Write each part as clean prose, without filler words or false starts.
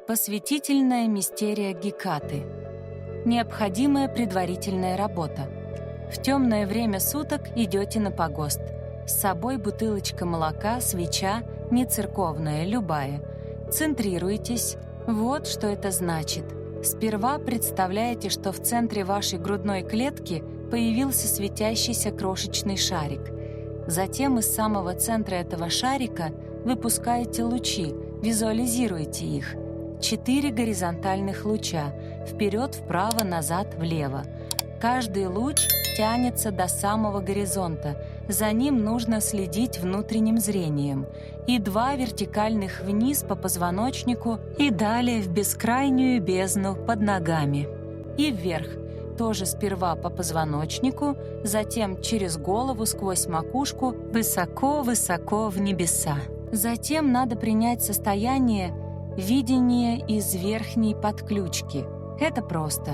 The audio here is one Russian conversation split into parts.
Посвятительная мистерия Гекаты. Необходимая предварительная работа. В темное время суток идете на погост. С собой бутылочка молока, свеча, не церковная, любая. Центрируйтесь. Вот что это значит. Сперва представляете, что в центре вашей грудной клетки появился светящийся крошечный шарик. Затем из самого центра этого шарика выпускаете лучи, визуализируете их. 4 горизонтальных луча – вперед, вправо, назад, влево. Каждый луч тянется до самого горизонта, за ним нужно следить внутренним зрением. И 2 вертикальных вниз по позвоночнику и далее в бескрайнюю бездну под ногами. И вверх, тоже сперва по позвоночнику, затем через голову сквозь макушку, высоко-высоко в небеса. Затем надо принять состояние видения из верхней подключки. Это просто.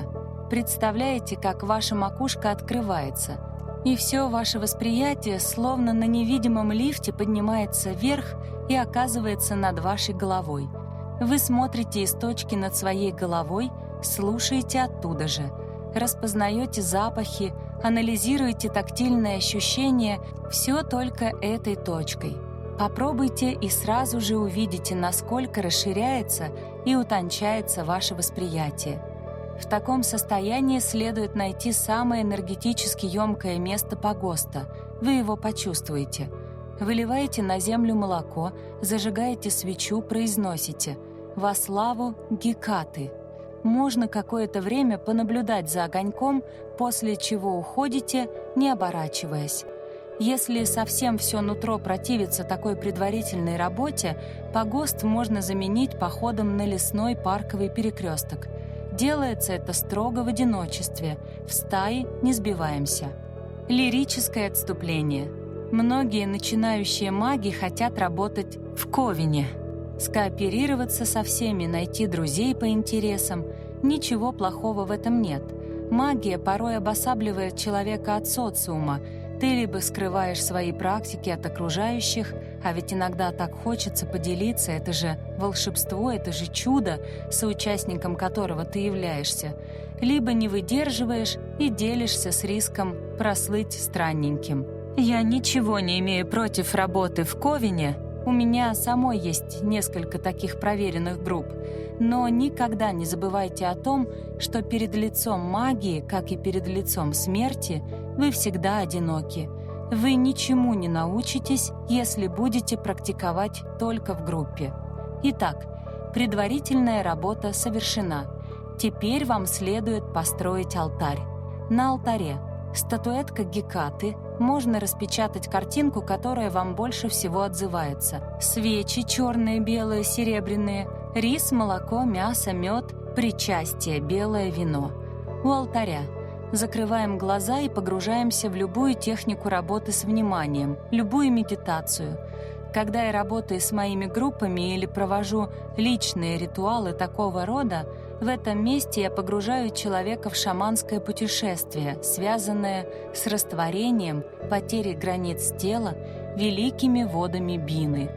Представляете, как ваша макушка открывается, и все ваше восприятие словно на невидимом лифте поднимается вверх и оказывается над вашей головой. Вы смотрите из точки над своей головой, слушаете оттуда же, распознаете запахи, анализируете тактильные ощущения, все только этой точкой. Попробуйте и сразу же увидите, насколько расширяется и утончается ваше восприятие. В таком состоянии следует найти самое энергетически емкое место погоста. Вы его почувствуете. Выливаете на землю молоко, зажигаете свечу, произносите «Во славу Гекаты». Можно какое-то время понаблюдать за огоньком, после чего уходите, не оборачиваясь. Если совсем все нутро противится такой предварительной работе, погост можно заменить походом на лесной парковый перекресток. Делается это строго в одиночестве, в стае не сбиваемся. Лирическое отступление. Многие начинающие маги хотят работать в ковене. Скооперироваться со всеми, найти друзей по интересам. Ничего плохого в этом нет. Магия порой обосабливает человека от социума. Ты либо скрываешь свои практики от окружающих, а ведь иногда так хочется поделиться, это же волшебство, это же чудо, соучастником которого ты являешься, либо не выдерживаешь и делишься с риском прослыть странненьким. Я ничего не имею против работы в ковене, у меня самой есть несколько таких проверенных групп, но никогда не забывайте о том, что перед лицом магии, как и перед лицом смерти, вы всегда одиноки. Вы ничему не научитесь, если будете практиковать только в группе. Итак, предварительная работа совершена. Теперь вам следует построить алтарь. На алтаре статуэтка Гекаты, можно распечатать картинку, которая вам больше всего отзывается. Свечи черные, белые, серебряные, рис, молоко, мясо, мед, причастие, белое вино. У алтаря закрываем глаза и погружаемся в любую технику работы с вниманием, любую медитацию. Когда я работаю с моими группами или провожу личные ритуалы такого рода, в этом месте я погружаю человека в шаманское путешествие, связанное с растворением, потерей границ тела, великими водами бины.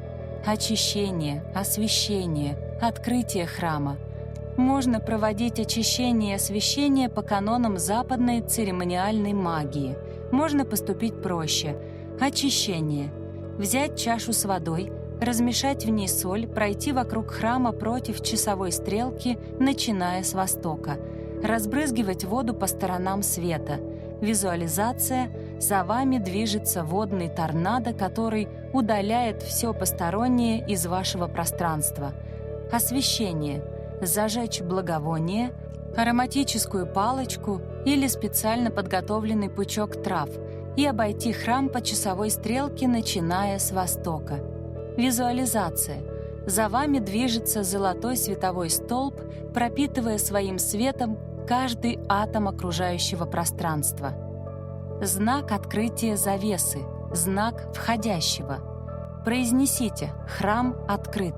Очищение, освящение, открытие храма. Можно проводить очищение и освящение по канонам западной церемониальной магии. Можно поступить проще. Очищение. Взять чашу с водой, размешать в ней соль, пройти вокруг храма против часовой стрелки, начиная с востока. Разбрызгивать воду по сторонам света. Визуализация. За вами движется водный торнадо, который удаляет все постороннее из вашего пространства. Освящение. Зажечь благовоние, ароматическую палочку или специально подготовленный пучок трав и обойти храм по часовой стрелке, начиная с востока. Визуализация. За вами движется золотой световой столб, пропитывая своим светом каждый атом окружающего пространства. Знак открытия завесы, знак входящего. Произнесите «Храм открыт».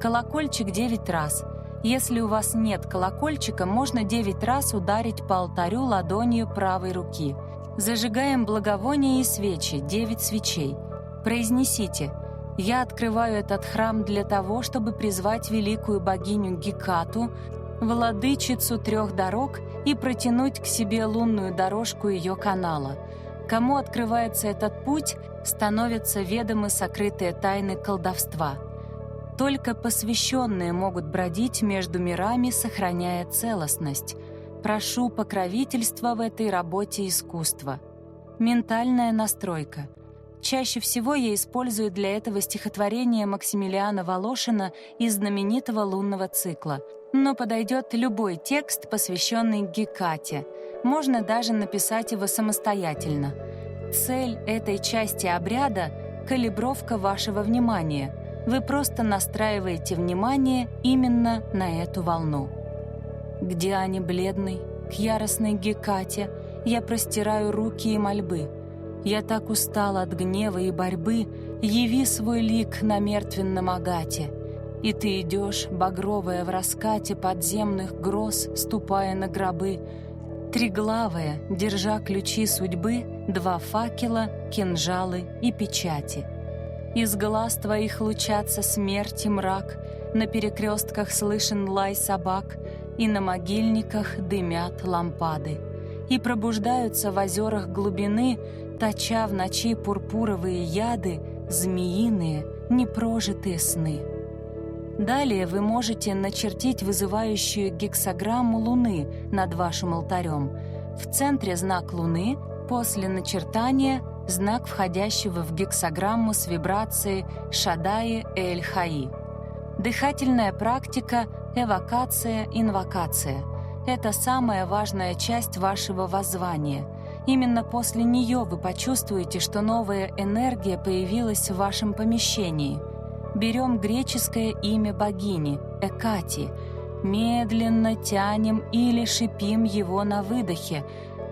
Колокольчик 9 раз. Если у вас нет колокольчика, можно 9 раз ударить по алтарю ладонью правой руки. Зажигаем благовония и свечи, 9 свечей. Произнесите Я открываю этот храм для того, чтобы призвать великую богиню Гекату, владычицу 3 дорог, и протянуть к себе лунную дорожку ее канала. Кому открывается этот путь, становятся ведомы сокрытые тайны колдовства. Только посвященные могут бродить между мирами, сохраняя целостность. Прошу покровительства в этой работе искусства. Ментальная настройка. Чаще всего я использую для этого стихотворение Максимилиана Волошина из знаменитого лунного цикла. Но подойдет любой текст, посвященный Гекате. Можно даже написать его самостоятельно. Цель этой части обряда — калибровка вашего внимания. Вы просто настраиваете внимание именно на эту волну. К Диане бледной, к яростной Гекате я простираю руки и мольбы. Я так устала от гнева и борьбы, яви свой лик на мертвенном агате. И ты идешь, багровая в раскате подземных гроз, ступая на гробы, триглавая, держа ключи судьбы, 2 факела, кинжалы и печати. Из глаз твоих лучатся смерть и мрак, на перекрестках слышен лай собак, и на могильниках дымят лампады. И пробуждаются в озерах глубины, точа в ночи пурпуровые яды, змеиные, непрожитые сны. Далее вы можете начертить вызывающую гексаграмму Луны над вашим алтарем. В центре знак Луны, после начертания знак входящего в гексаграмму с вибрацией Шадаи Эль-Хаи. Дыхательная практика, эвокация, инвокация — это самая важная часть вашего воззвания. Именно после нее вы почувствуете, что новая энергия появилась в вашем помещении. Берем греческое имя богини — Экати, медленно тянем или шипим его на выдохе,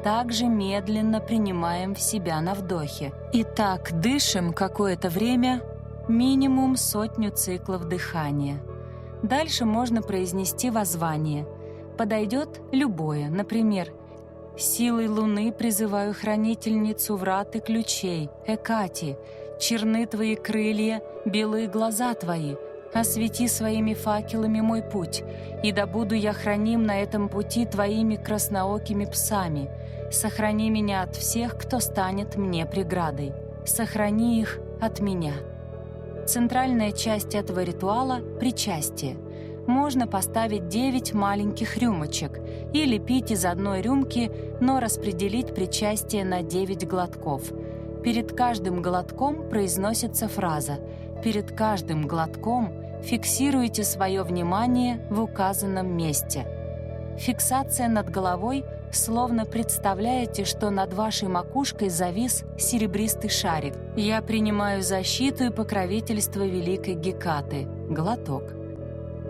также медленно принимаем в себя на вдохе. И так дышим какое-то время, минимум 100 циклов дыхания. Дальше можно произнести воззвание. Подойдет любое, например, «Силой Луны призываю хранительницу врат и ключей, Экати, черны твои крылья, белые глаза твои, освети своими факелами мой путь, и да буду я храним на этом пути твоими красноокими псами. Сохрани меня от всех, кто станет мне преградой. Сохрани их от меня». Центральная часть этого ритуала — причастие. Можно поставить 9 маленьких рюмочек или пить из одной рюмки, но распределить причастие на 9 глотков. Перед каждым глотком произносится фраза. Перед каждым глотком фиксируйте свое внимание в указанном месте. Фиксация над головой, словно представляете, что над вашей макушкой завис серебристый шарик. Я принимаю защиту и покровительство великой Гекаты. Глоток.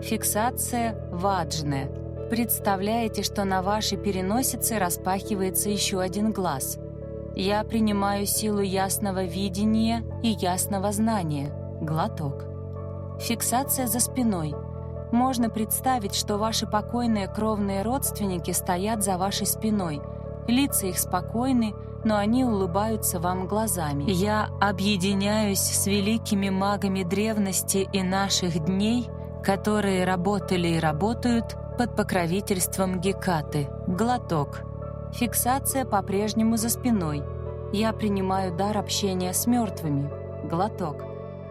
Фиксация ваджная. Представляете, что на вашей переносице распахивается еще один глаз. Я принимаю силу ясного видения и ясного знания. Глоток. Фиксация за спиной. Можно представить, что ваши покойные кровные родственники стоят за вашей спиной. Лица их спокойны, но они улыбаются вам глазами. Я объединяюсь с великими магами древности и наших дней, которые работали и работают под покровительством Гекаты. Глоток. Фиксация по-прежнему за спиной. Я принимаю дар общения с мертвыми. Глоток.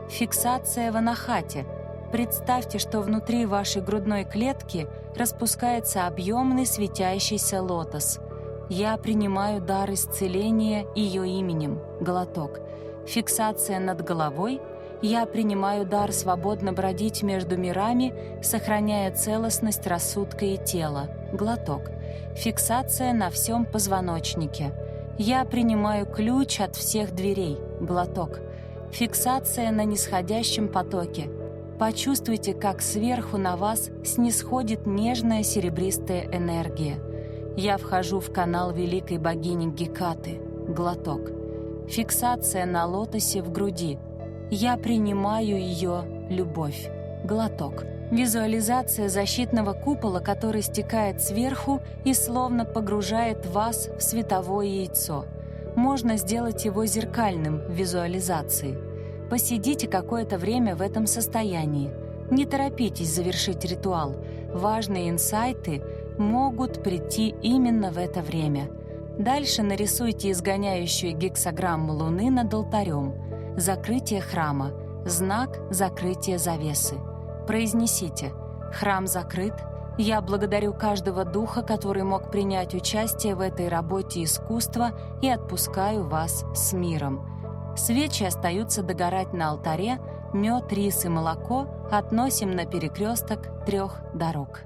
Фиксация в анахате. Представьте, что внутри вашей грудной клетки распускается объемный светящийся лотос. Я принимаю дар исцеления ее именем. Глоток. Фиксация над головой. Я принимаю дар свободно бродить между мирами, сохраняя целостность рассудка и тела. Глоток. Фиксация на всем позвоночнике. Я принимаю ключ от всех дверей. Глоток. Фиксация на нисходящем потоке. Почувствуйте, как сверху на вас снисходит нежная серебристая энергия. Я вхожу в канал великой богини Гекаты. Глоток. Фиксация на лотосе в груди. Я принимаю ее любовь. Глоток. Визуализация защитного купола, который стекает сверху и словно погружает вас в световое яйцо. Можно сделать его зеркальным в визуализации. Посидите какое-то время в этом состоянии. Не торопитесь завершить ритуал. Важные инсайты могут прийти именно в это время. Дальше нарисуйте изгоняющую гексаграмму Луны над алтарем. Закрытие храма. Знак закрытия завесы. Произнесите: «Храм закрыт. Я благодарю каждого духа, который мог принять участие в этой работе искусства, и отпускаю вас с миром». Свечи остаются догорать на алтаре, мед, рис и молоко относим на перекресток 3 дорог.